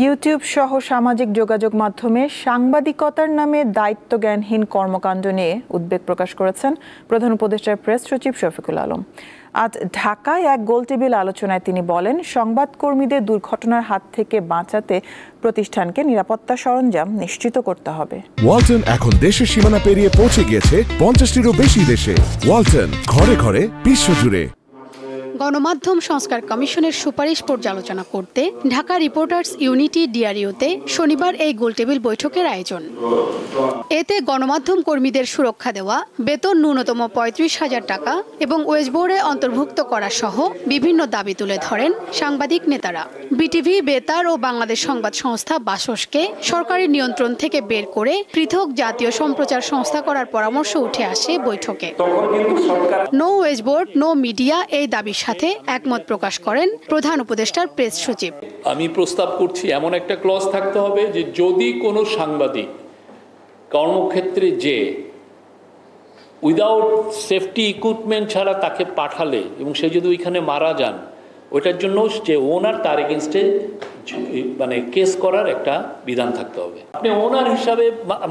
YouTube সহ সামাজিক যোগাযোগ মাধ্যমে সাংবাদিকতার নামে দায়িত্বজ্ঞানহীন কর্মকাণ্ড নিয়ে উদ্বেগ প্রকাশ করেছেন প্রধান উপদেষ্টার প্রেস সচিব শফিকুল আলম। আজ ঢাকায় এক গোলটেবিল আলোচনায় তিনি বলেন, সংবাদকর্মীদের দুর্ঘটনার হাত থেকে বাঁচাতে প্রতিষ্ঠানকে নিরাপত্তা সরঞ্জাম নিশ্চিত করতে হবে। ওয়ালটন এখন দেশের সীমানা পেরিয়ে পৌঁছে গিয়েছে 50টিরও বেশি দেশে। ওয়ালটন, ঘরে ঘরে, বিশ্বজুড়ে। গণমাধ্যম সংস্কার কমিশনের সুপারিশ পর্যালোচনা করতে ঢাকা রিপোর্টার্স ইউনিটি ডিআরইউতে শনিবার এই গোলটেবিল বৈঠকের আয়োজন। এতে গণমাধ্যম কর্মীদের সুরক্ষা দেওয়া, বেতন ন্যূনতম ৩৫,০০০ টাকা এবং ওয়েজ বোর্ডে অন্তর্ভুক্ত করা সহ বিভিন্ন দাবি তুলে ধরেন সাংবাদিক নেতারা। বিটিভি, বেতার ও বাংলাদেশ সংবাদ সংস্থা বাসসকে সরকারি নিয়ন্ত্রণ থেকে বের করে পৃথক জাতীয় সম্প্রচার সংস্থা করার পরামর্শ উঠে আসে বৈঠকে। No wage board, no media এই দাবির সাথে একমত প্রকাশ করেন প্রধান উপদেষ্টার প্রেস সচিব। আমি প্রস্তাব করছি এমন একটা ক্লজ থাকতে হবে যে যদি কোনো সাংবাদিক কর্মক্ষেত্রে যে উইদাউট সেফটি ইকুইপমেন্ট ছাড়া তাকে পাঠালে এবং সে যদি ওইখানে মারা যান, ওইটার জন্য যে ওনার তার এগেনস্টে কেস করার একটা বিধান থাকতে হবে। আপনি ওনার হিসাবে,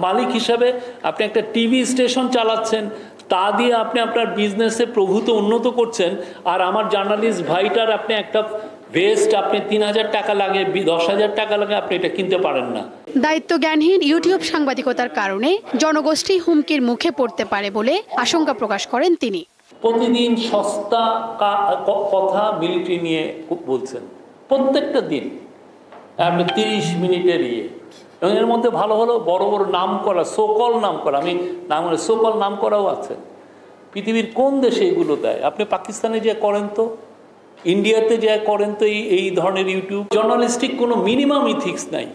মালিক হিসাবে আপনি একটা টিভি স্টেশন চালাচ্ছেন, তা দিয়ে আপনি আপনার বিজনেসে প্রভূত উন্নত করছেন, আর আমার জার্নালিস্ট ভাইটার আপনি একটা ভেস্ট আপনি ৩,০০০ টাকা লাগে, ১০,০০০ টাকা লাগে, আপনি এটা কিনতে পারেন না। দায়িত্বজ্ঞানহীন ইউটিউব সাংবাদিকতার কারণে জনগোষ্ঠী হুমকির মুখে পড়তে পারে বলে আশঙ্কা প্রকাশ করেন তিনি। প্রতিদিন সস্তা কথা মিলিটারি নিয়ে বলছেন, প্রত্যেকটা দিন আপনি ৩০ মিনিটের এবং এর মধ্যে ভালো ভালো বড় বড় নাম করা, সোকল নাম করা, আমি নাম সোকল নাম করাও আছে। পৃথিবীর কোন দেশে এগুলো দেয়? আপনি পাকিস্তানে যে করেন তো, ইন্ডিয়াতে যে করেন তো এই ধরনের ইউটিউব। জার্নালিস্টিক কোনো মিনিমাম ইথিক্স নাই,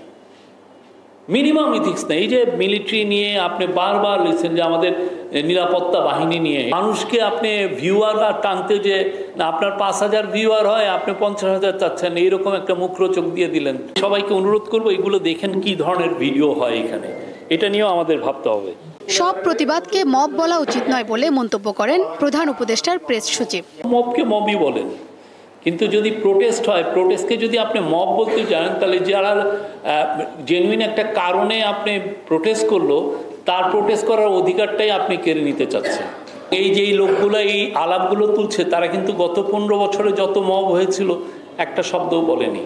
মিনিমাম ইথিক্স নাই। এই যে মিলিটারি নিয়ে আপনি বারবার লিখছেন যে আমাদের নিরাপত্তা বাহিনী নিয়ে, মানুষকে আপনি ভিউয়ার টানতে যে না আপনার ৫,০০০ ভিউয়ার হয়, আপনি ৫০,০০০ চাচ্ছেন, এইরকম একটা মুখরোচক দিয়ে দিলেন। সবাইকে অনুরোধ করবো এগুলো দেখেন কি ধরনের ভিডিও হয় এখানে, এটা নিয়েও আমাদের ভাবতে হবে। সব প্রতিবাদকে মব বলা উচিত নয় বলে মন্তব্য করেন প্রধান উপদেষ্টার প্রেস সচিব। মবকে মবই বলেন, কিন্তু যদি প্রোটেস্ট হয়, প্রোটেস্টকে যদি আপনি মব বলতে জানেন, তাহলে যারা জেনুইন একটা কারণে আপনি প্রোটেস্ট করলো, তার প্রোটেস্ট করার অধিকারটাই আপনি কেড়ে নিতে চাচ্ছেন। এই যে লোকগুলো এই আলাপগুলো তুলছে, তারা কিন্তু গত ১৫ বছরে যত মব হয়েছিল একটা শব্দও বলেনি।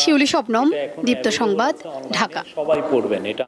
শিউলি স্বপ্নম, দীপ্ত সংবাদ, ঢাকা। সবাই পড়বেন এটা।